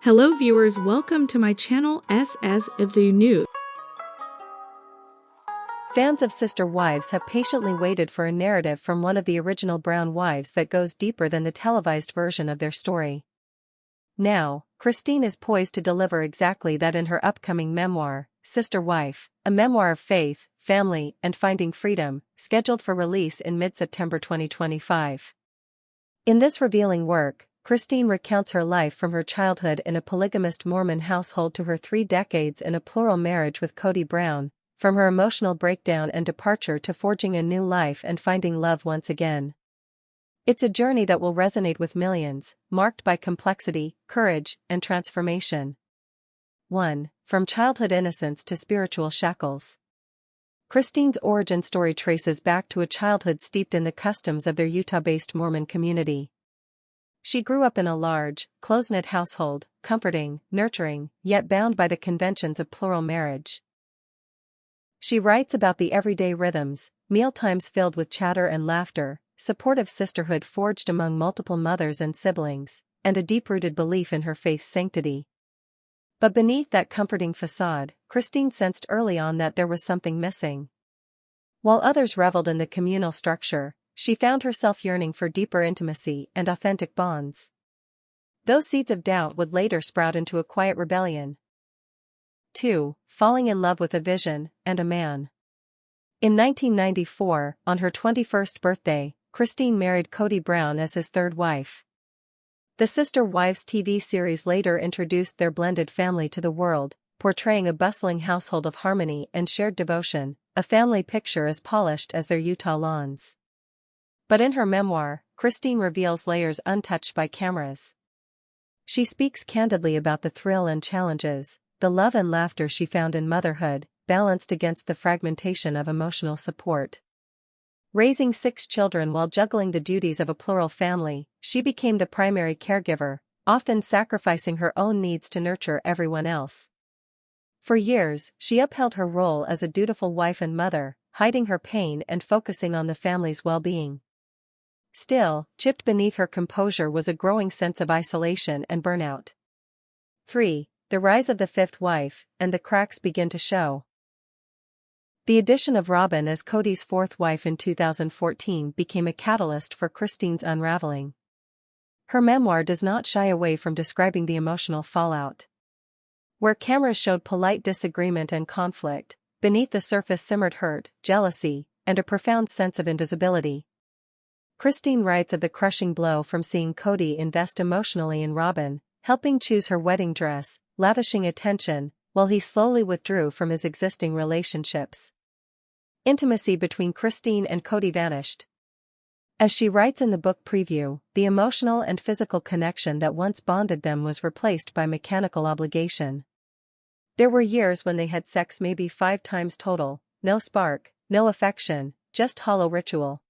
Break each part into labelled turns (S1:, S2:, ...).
S1: Hello viewers, welcome to my channel as if you knew.
S2: Fans of Sister Wives have patiently waited for a narrative from one of the original Brown wives that goes deeper than the televised version of their story. Now, Christine is poised to deliver exactly that in her upcoming memoir, Sister Wife, a memoir of faith, family, and finding freedom, scheduled for release in mid-September 2025. In this revealing work, Christine recounts her life from her childhood in a polygamist Mormon household to her 3 decades in a plural marriage with Kody Brown, from her emotional breakdown and departure to forging a new life and finding love once again. It's a journey that will resonate with millions, marked by complexity, courage, and transformation. 1. From childhood innocence to spiritual shackles. Christine's origin story traces back to a childhood steeped in the customs of their Utah-based Mormon community. She grew up in a large, close-knit household, comforting, nurturing, yet bound by the conventions of plural marriage. She writes about the everyday rhythms, mealtimes filled with chatter and laughter, supportive sisterhood forged among multiple mothers and siblings, and a deep-rooted belief in her faith's sanctity. But beneath that comforting facade, Christine sensed early on that there was something missing. While others reveled in the communal structure, she found herself yearning for deeper intimacy and authentic bonds. Those seeds of doubt would later sprout into a quiet rebellion. 2. Falling in love with a vision and a man. In 1994, on her 21st birthday, Christine married Kody Brown as his third wife. The Sister Wives TV series later introduced their blended family to the world, portraying a bustling household of harmony and shared devotion, a family picture as polished as their Utah lawns. But in her memoir, Christine reveals layers untouched by cameras. She speaks candidly about the thrill and challenges, the love and laughter she found in motherhood, balanced against the fragmentation of emotional support. Raising 6 children while juggling the duties of a plural family, she became the primary caregiver, often sacrificing her own needs to nurture everyone else. For years, she upheld her role as a dutiful wife and mother, hiding her pain and focusing on the family's well-being. Still, chipped beneath her composure was a growing sense of isolation and burnout. 3. The rise of the fifth wife, and the cracks begin to show. The addition of Robin as Kody's fourth wife in 2014 became a catalyst for Christine's unraveling. Her memoir does not shy away from describing the emotional fallout. Where cameras showed polite disagreement and conflict, beneath the surface simmered hurt, jealousy, and a profound sense of invisibility. Christine writes of the crushing blow from seeing Kody invest emotionally in Robin, helping choose her wedding dress, lavishing attention, while he slowly withdrew from his existing relationships. Intimacy between Christine and Kody vanished. As she writes in the book preview, the emotional and physical connection that once bonded them was replaced by mechanical obligation. There were years when they had sex maybe 5 times total, no spark, no affection, just hollow ritual.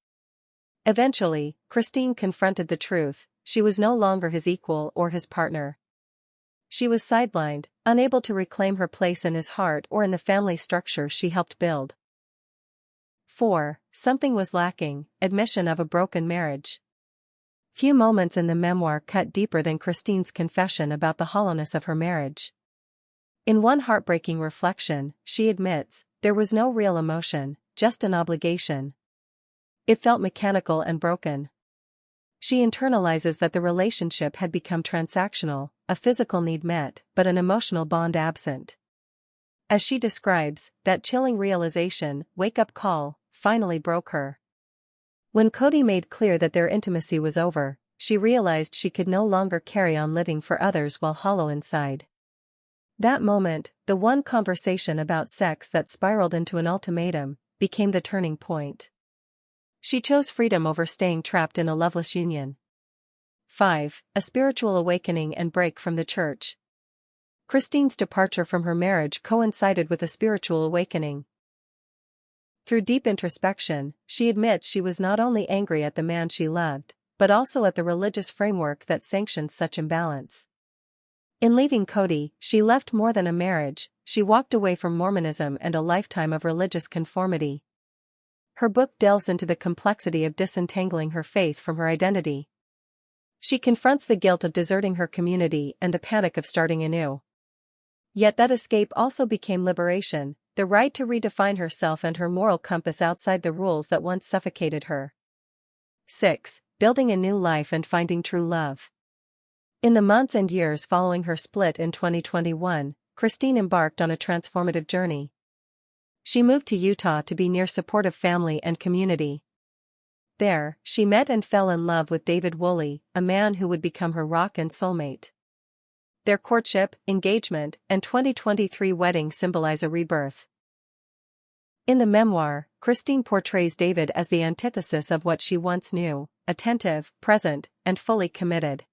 S2: Eventually, Christine confronted the truth: she was no longer his equal or his partner. She was sidelined, unable to reclaim her place in his heart or in the family structure she helped build. 4. Something was lacking: admission of a broken marriage. Few moments in the memoir cut deeper than Christine's confession about the hollowness of her marriage. In one heartbreaking reflection, she admits, there was no real emotion, just an obligation. It felt mechanical and broken. She internalizes that the relationship had become transactional, a physical need met, but an emotional bond absent. As she describes, that chilling realization, wake-up call, finally broke her. When Kody made clear that their intimacy was over, she realized she could no longer carry on living for others while hollow inside. That moment, the one conversation about sex that spiraled into an ultimatum, became the turning point. She chose freedom over staying trapped in a loveless union. 5. A spiritual awakening and break from the church. Christine's departure from her marriage coincided with a spiritual awakening. Through deep introspection, she admits she was not only angry at the man she loved, but also at the religious framework that sanctioned such imbalance. In leaving Kody, she left more than a marriage; she walked away from Mormonism and a lifetime of religious conformity. Her book delves into the complexity of disentangling her faith from her identity. She confronts the guilt of deserting her community and the panic of starting anew. Yet that escape also became liberation, the right to redefine herself and her moral compass outside the rules that once suffocated her. 6. Building a new life and finding true love. In the months and years following her split in 2021, Christine embarked on a transformative journey. She moved to Utah to be near supportive family and community. There, she met and fell in love with David Woolley, a man who would become her rock and soulmate. Their courtship, engagement, and 2023 wedding symbolize a rebirth. In the memoir, Christine portrays David as the antithesis of what she once knew: attentive, present, and fully committed.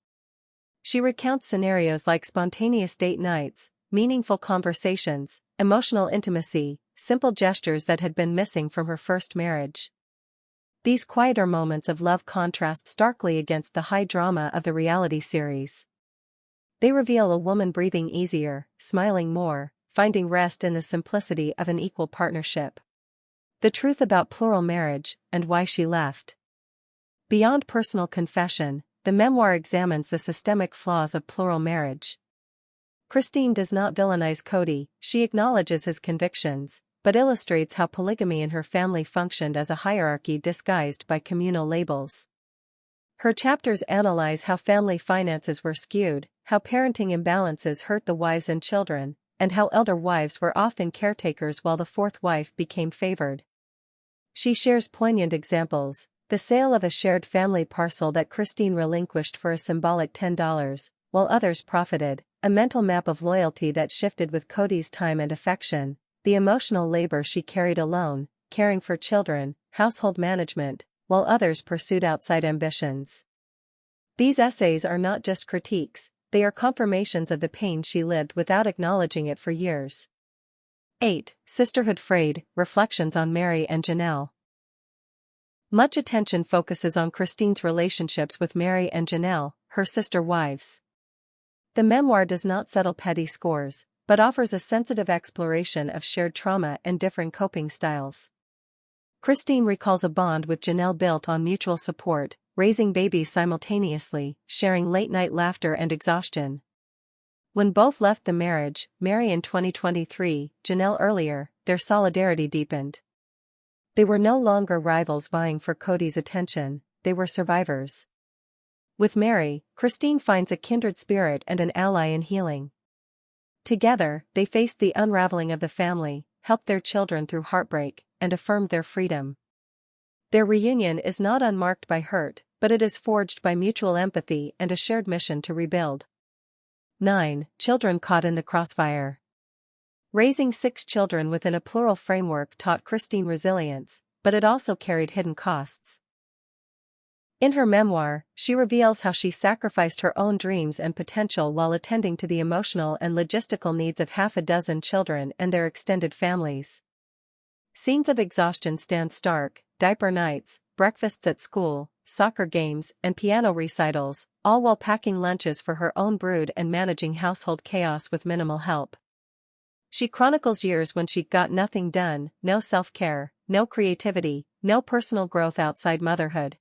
S2: She recounts scenarios like spontaneous date nights, meaningful conversations, emotional intimacy, simple gestures that had been missing from her first marriage. These quieter moments of love contrast starkly against the high drama of the reality series. They reveal a woman breathing easier, smiling more, finding rest in the simplicity of an equal partnership. The truth about plural marriage, and why she left. Beyond personal confession, the memoir examines the systemic flaws of plural marriage. Christine does not villainize Kody, she acknowledges his convictions, but illustrates how polygamy in her family functioned as a hierarchy disguised by communal labels. Her chapters analyze how family finances were skewed, how parenting imbalances hurt the wives and children, and how elder wives were often caretakers while the fourth wife became favored. She shares poignant examples: the sale of a shared family parcel that Christine relinquished for a symbolic $10, while others profited, a mental map of loyalty that shifted with Kody's time and affection, the emotional labor she carried alone, caring for children, household management, while others pursued outside ambitions. These essays are not just critiques, they are confirmations of the pain she lived without acknowledging it for years. 8. Sisterhood Frayed, Reflections on Mary and Janelle. Much attention focuses on Christine's relationships with Mary and Janelle, her sister wives. The memoir does not settle petty scores, but offers a sensitive exploration of shared trauma and differing coping styles. Christine recalls a bond with Janelle built on mutual support, raising babies simultaneously, sharing late-night laughter and exhaustion. When both left the marriage, Mary in 2023, Janelle earlier, their solidarity deepened. They were no longer rivals vying for Kody's attention, they were survivors. With Mary, Christine finds a kindred spirit and an ally in healing. Together, they faced the unraveling of the family, helped their children through heartbreak, and affirmed their freedom. Their reunion is not unmarked by hurt, but it is forged by mutual empathy and a shared mission to rebuild. 9. Children caught in the crossfire. Raising 6 children within a plural framework taught Christine resilience, but it also carried hidden costs. In her memoir, she reveals how she sacrificed her own dreams and potential while attending to the emotional and logistical needs of half a dozen children and their extended families. Scenes of exhaustion stand stark: diaper nights, breakfasts at school, soccer games, and piano recitals, all while packing lunches for her own brood and managing household chaos with minimal help. She chronicles years when she got nothing done: no self-care, no creativity, no personal growth outside motherhood.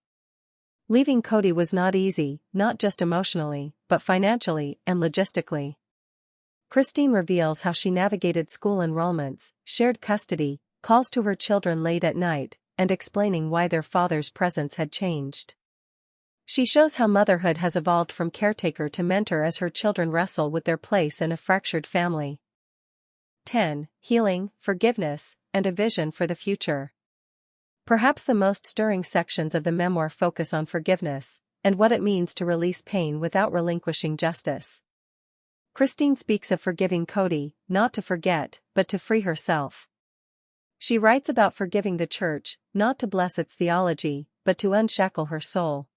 S2: Leaving Kody was not easy, not just emotionally, but financially and logistically. Christine reveals how she navigated school enrollments, shared custody, calls to her children late at night, and explaining why their father's presence had changed. She shows how motherhood has evolved from caretaker to mentor as her children wrestle with their place in a fractured family. 10. Healing, Forgiveness, and a Vision for the Future. Perhaps the most stirring sections of the memoir focus on forgiveness, and what it means to release pain without relinquishing justice. Christine speaks of forgiving Kody, not to forget, but to free herself. She writes about forgiving the church, not to bless its theology, but to unshackle her soul.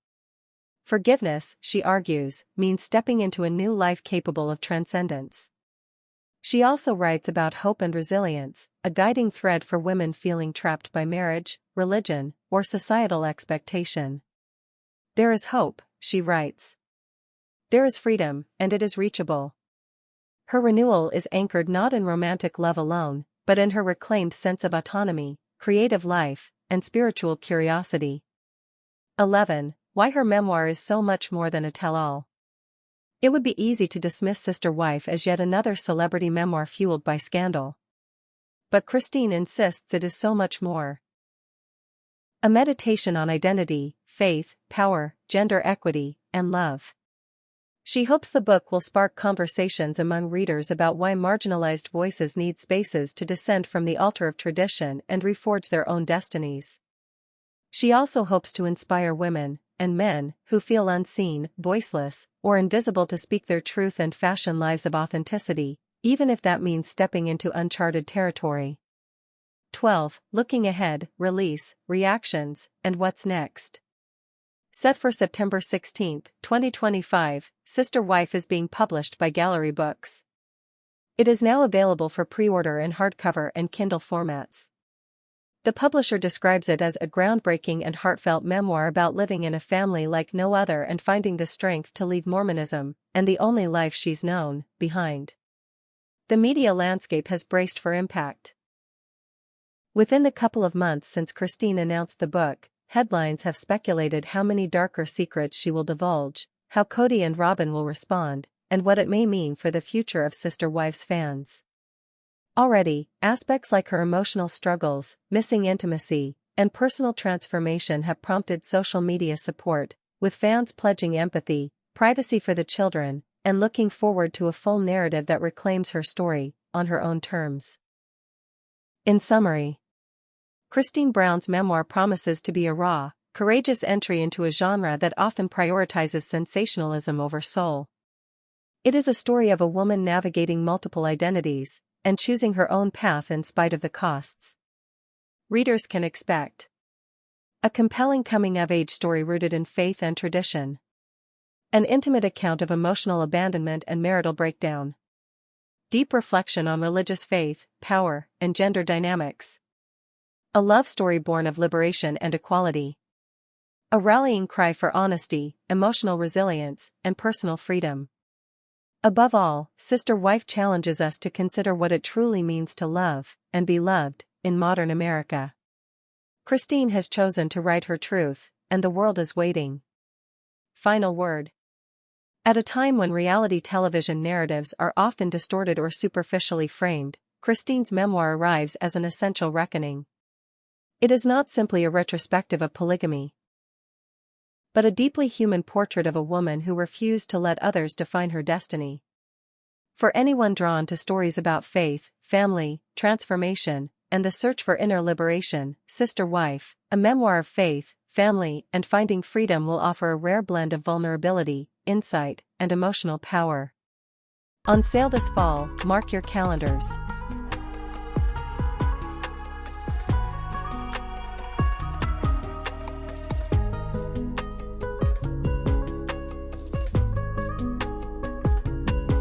S2: Forgiveness, she argues, means stepping into a new life capable of transcendence. She also writes about hope and resilience, a guiding thread for women feeling trapped by marriage, religion, or societal expectation. There is hope, she writes. There is freedom, and it is reachable. Her renewal is anchored not in romantic love alone, but in her reclaimed sense of autonomy, creative life, and spiritual curiosity. 11. why her memoir is so much more than a tell-all. It would be easy to dismiss Sister Wife as yet another celebrity memoir fueled by scandal. But Christine insists it is so much more. A meditation on identity, faith, power, gender equity, and love. She hopes the book will spark conversations among readers about why marginalized voices need spaces to descend from the altar of tradition and reforge their own destinies. She also hopes to inspire women, and men, who feel unseen, voiceless, or invisible to speak their truth and fashion lives of authenticity, even if that means stepping into uncharted territory. 12. Looking ahead, release, reactions, and what's next. Set for September 16, 2025, Sister Wife is being published by Gallery Books. It is now available for pre-order in hardcover and Kindle formats. The publisher describes it as a groundbreaking and heartfelt memoir about living in a family like no other and finding the strength to leave Mormonism, and the only life she's known, behind. The media landscape has braced for impact. Within the couple of months since Christine announced the book, headlines have speculated how many darker secrets she will divulge, how Kody and Robin will respond, and what it may mean for the future of Sister Wife's fans. Already, aspects like her emotional struggles, missing intimacy, and personal transformation have prompted social media support, with fans pledging empathy, privacy for the children, and looking forward to a full narrative that reclaims her story, on her own terms. In summary, Christine Brown's memoir promises to be a raw, courageous entry into a genre that often prioritizes sensationalism over soul. It is a story of a woman navigating multiple identities, and choosing her own path in spite of the costs. Readers can expect a compelling coming-of-age story rooted in faith and tradition, an intimate account of emotional abandonment and marital breakdown, deep reflection on religious faith, power, and gender dynamics, a love story born of liberation and equality, a rallying cry for honesty, emotional resilience, and personal freedom. Above all, Sister Wife challenges us to consider what it truly means to love, and be loved, in modern America. Christine has chosen to write her truth, and the world is waiting. Final word. At a time when reality television narratives are often distorted or superficially framed, Christine's memoir arrives as an essential reckoning. It is not simply a retrospective of polygamy, but a deeply human portrait of a woman who refused to let others define her destiny. For anyone drawn to stories about faith, family, transformation, and the search for inner liberation, Sister Wife, a memoir of faith, family, and finding freedom will offer a rare blend of vulnerability, insight, and emotional power. On sale this fall, mark your calendars.